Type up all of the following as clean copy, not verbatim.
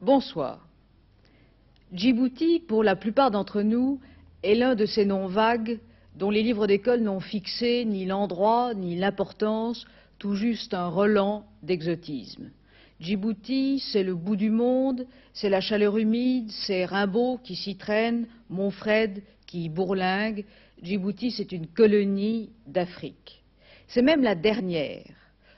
Bonsoir. Djibouti, pour la plupart d'entre nous, est l'un de ces noms vagues dont les livres d'école n'ont fixé ni l'endroit ni l'importance, tout juste un relent d'exotisme. Djibouti, c'est le bout du monde, c'est la chaleur humide, c'est Rimbaud qui s'y traîne, Montfred qui y bourlingue. Djibouti, c'est une colonie d'Afrique. C'est même la dernière.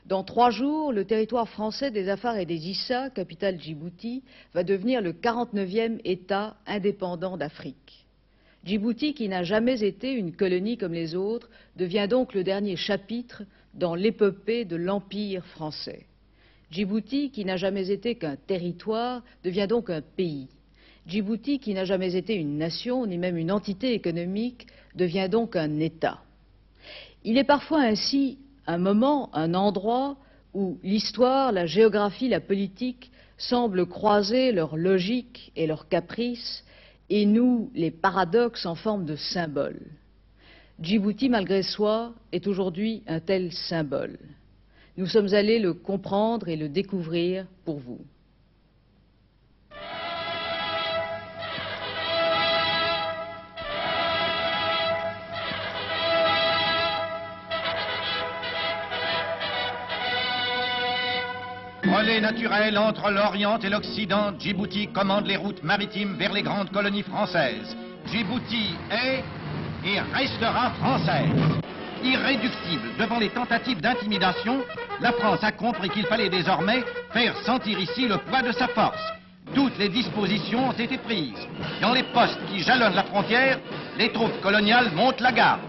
Dans 3 jours, le territoire français des Afar et des Issa, capitale Djibouti, va devenir le 49e État indépendant d'Afrique. Djibouti, qui n'a jamais été une colonie comme les autres, devient donc le dernier chapitre dans l'épopée de l'Empire français. Djibouti, qui n'a jamais été qu'un territoire, devient donc un pays. Djibouti, qui n'a jamais été une nation, ni même une entité économique, devient donc un État. Il est parfois ainsi un moment, un endroit où l'histoire, la géographie, la politique semblent croiser leur logique et leurs caprices et nouent les paradoxes en forme de symboles. Djibouti, malgré soi, est aujourd'hui un tel symbole. Nous sommes allés le comprendre et le découvrir pour vous. Relais naturel entre l'Orient et l'Occident, Djibouti commande les routes maritimes vers les grandes colonies françaises. Djibouti est et restera française. Irréductible devant les tentatives d'intimidation, la France a compris qu'il fallait désormais faire sentir ici le poids de sa force. Toutes les dispositions ont été prises. Dans les postes qui jalonnent la frontière, les troupes coloniales montent la garde.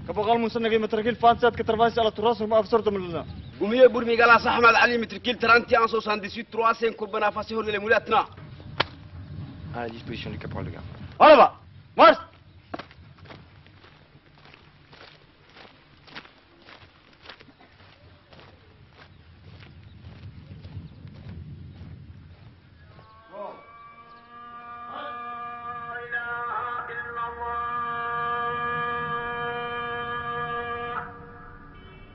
كبغال مسنقي متركيل فانسات كترفاس على التراس وما أفسرتم لنا. قومي برمي قال صاحب علي متركيل 31 78 3 كوبنا فاسيهور لمولاتنا. À la disposition du caporal de garde. En avant, marche.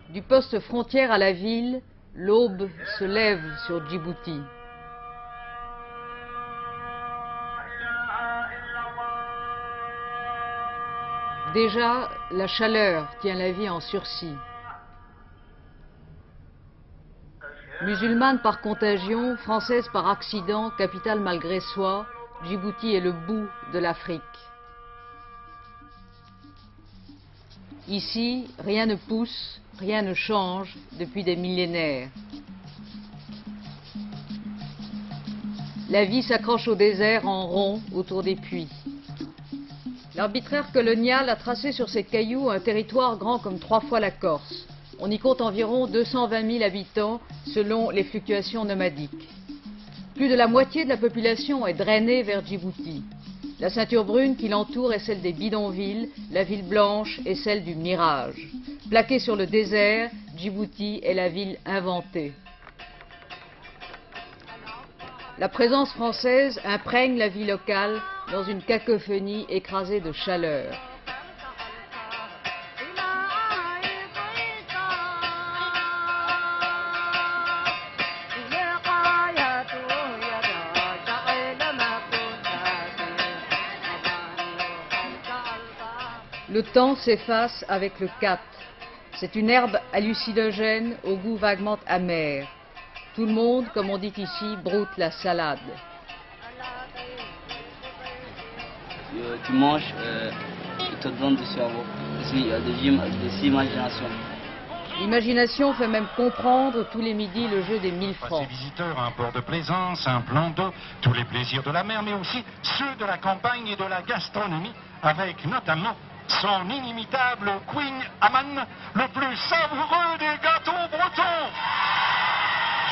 Du poste frontière à la ville, l'aube se lève sur Djibouti. Déjà, la chaleur tient la vie en sursis. Musulmane par contagion, française par accident, capitale malgré soi, Djibouti est le bout de l'Afrique. Ici, rien ne pousse, rien ne change depuis des millénaires. La vie s'accroche au désert en rond autour des puits. L'arbitraire colonial a tracé sur ces cailloux un territoire grand comme 3 fois la Corse. On y compte environ 220 000 habitants selon les fluctuations nomadiques. Plus de la moitié de la population est drainée vers Djibouti. La ceinture brune qui l'entoure est celle des bidonvilles, la ville blanche est celle du mirage. Plaquée sur le désert, Djibouti est la ville inventée. La présence française imprègne la vie locale dans une cacophonie écrasée de chaleur. Le temps s'efface avec le kat. C'est une herbe hallucinogène au goût vaguement amer. Tout le monde, comme on dit ici, broute la salade. Tu manges, il te donne du cerveau. Il y a des imaginations. L'imagination fait même comprendre tous les midis le jeu des 1000 francs. Ces visiteurs, un port de plaisance, un plan d'eau, tous les plaisirs de la mer, mais aussi ceux de la campagne et de la gastronomie, avec notamment son inimitable Queen Amman, le plus savoureux des gâteaux bretons.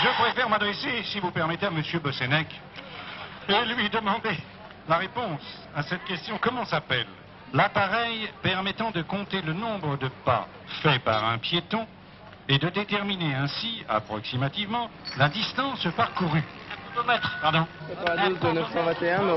Je préfère m'adresser, si vous permettez, à M. Bossenec et lui demander la réponse à cette question. Comment s'appelle l'appareil permettant de compter le nombre de pas faits par un piéton et de déterminer ainsi, approximativement, la distance parcourue. 1 km, pardon. 92 de 921, mais